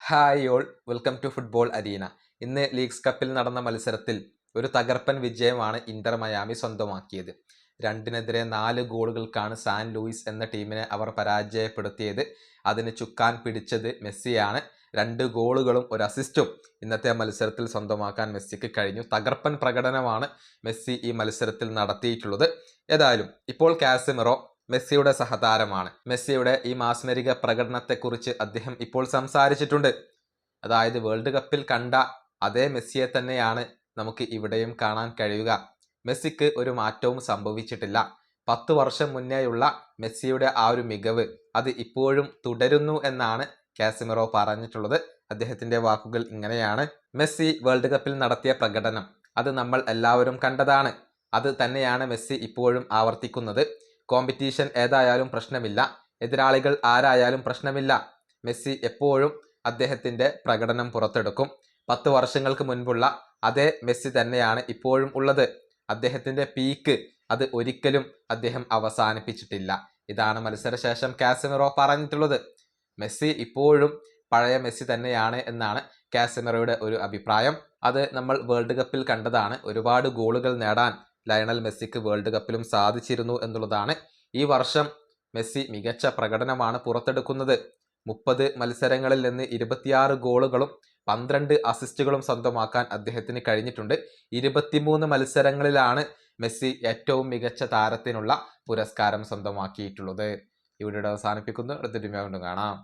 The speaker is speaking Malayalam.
Hi all, welcome to football arena. ഇന്ന് ലീഗ്സ് കപ്പിൽ നടന്ന മത്സരത്തിൽ ഒരു തകർപ്പൻ വിജയമാണ് ഇന്റർ മയാമി സ്വന്തമാക്കിയത്. 2-4 ഗോളുകൾക്കാണ് സാൻ ലൂയിസ് എന്ന ടീമിനെ അവർ പരാജയപ്പെടുത്തിയത്. അതിന് ചുക്കാൻ പിടിച്ചത് മെസ്സിയാണ്. 2 ഗോളുകളും ഒരു അസിസ്റ്റും ഇന്നത്തെ മത്സരത്തിൽ സ്വന്തമാക്കാൻ മെസ്സിക്ക് കഴിഞ്ഞു. തകർപ്പൻ പ്രകടനമാണ് മെസ്സി ഈ മത്സരത്തിൽ നടത്തിയിട്ടുള്ളത്. ഏതായാലും ഇപ്പോൾ കാസമിറോ മെസ്സിയുടെ സഹതാരമാണ്. മെസ്സിയുടെ ഈ മാസ്മരിക പ്രകടനത്തെക്കുറിച്ച് അദ്ദേഹം ഇപ്പോൾ സംസാരിച്ചിട്ടുണ്ട്. അതായത് വേൾഡ് കപ്പിൽ കണ്ട അതേ മെസ്സിയെ തന്നെയാണ് നമുക്ക് ഇവിടെയും കാണാൻ കഴിയുക. മെസ്സിക്ക് ഒരു മാറ്റവും സംഭവിച്ചിട്ടില്ല. 10 വർഷം മുന്നേയുള്ള മെസ്സിയുടെ ആ ഒരു മികവ് അത് ഇപ്പോഴും തുടരുന്നു എന്നാണ് കാസമിറോ പറഞ്ഞിട്ടുള്ളത്. അദ്ദേഹത്തിന്റെ വാക്കുകൾ ഇങ്ങനെയാണ്: മെസ്സി വേൾഡ് കപ്പിൽ നടത്തിയ പ്രകടനം അത് നമ്മൾ എല്ലാവരും കണ്ടതാണ്. അത് തന്നെയാണ് മെസ്സി ഇപ്പോഴും ആവർത്തിക്കുന്നത്. കോമ്പറ്റീഷൻ ഏതായാലും പ്രശ്നമില്ല, എതിരാളികൾ ആരായാലും പ്രശ്നമില്ല. മെസ്സി എപ്പോഴും അദ്ദേഹത്തിന്റെ പ്രകടനം പുറത്തെടുക്കും. 10 വർഷങ്ങൾക്ക് മുൻപുള്ള അതേ മെസ്സി തന്നെയാണ് ഇപ്പോഴും ഉള്ളത്. അദ്ദേഹത്തിന്റെ പീക്ക് അത് ഒരിക്കലും അദ്ദേഹം അവസാനിപ്പിച്ചിട്ടില്ല. ഇതാണ് മത്സരശേഷം കാസമിറോ പറഞ്ഞിട്ടുള്ളത്. മെസ്സി ഇപ്പോഴും പഴയ മെസ്സി തന്നെയാണ് എന്നാണ് കാസമിറോയുടെ ഒരു അഭിപ്രായം. അത് നമ്മൾ വേൾഡ് കപ്പിൽ കണ്ടതാണ്. ഒരുപാട് ഗോളുകൾ നേടാൻ ലയണൽ മെസ്സിക്ക് വേൾഡ് കപ്പിലും സാധിച്ചിരുന്നു എന്നുള്ളതാണ്. ഈ വർഷം മെസ്സി മികച്ച പ്രകടനമാണ് പുറത്തെടുക്കുന്നത്. 30 മത്സരങ്ങളിൽ നിന്ന് 26 ഗോളുകളും 12 അസിസ്റ്റുകളും സ്വന്തമാക്കാൻ അദ്ദേഹത്തിന് കഴിഞ്ഞിട്ടുണ്ട്. 23 മത്സരങ്ങളിലാണ് മെസ്സി ഏറ്റവും മികച്ച താരത്തിനുള്ള പുരസ്കാരം സ്വന്തമാക്കിയിട്ടുള്ളത്. ഈ വീഡിയോ അവസാനിപ്പിക്കുന്നു. അടുത്ത വീഡിയോയിൽ കാണാം.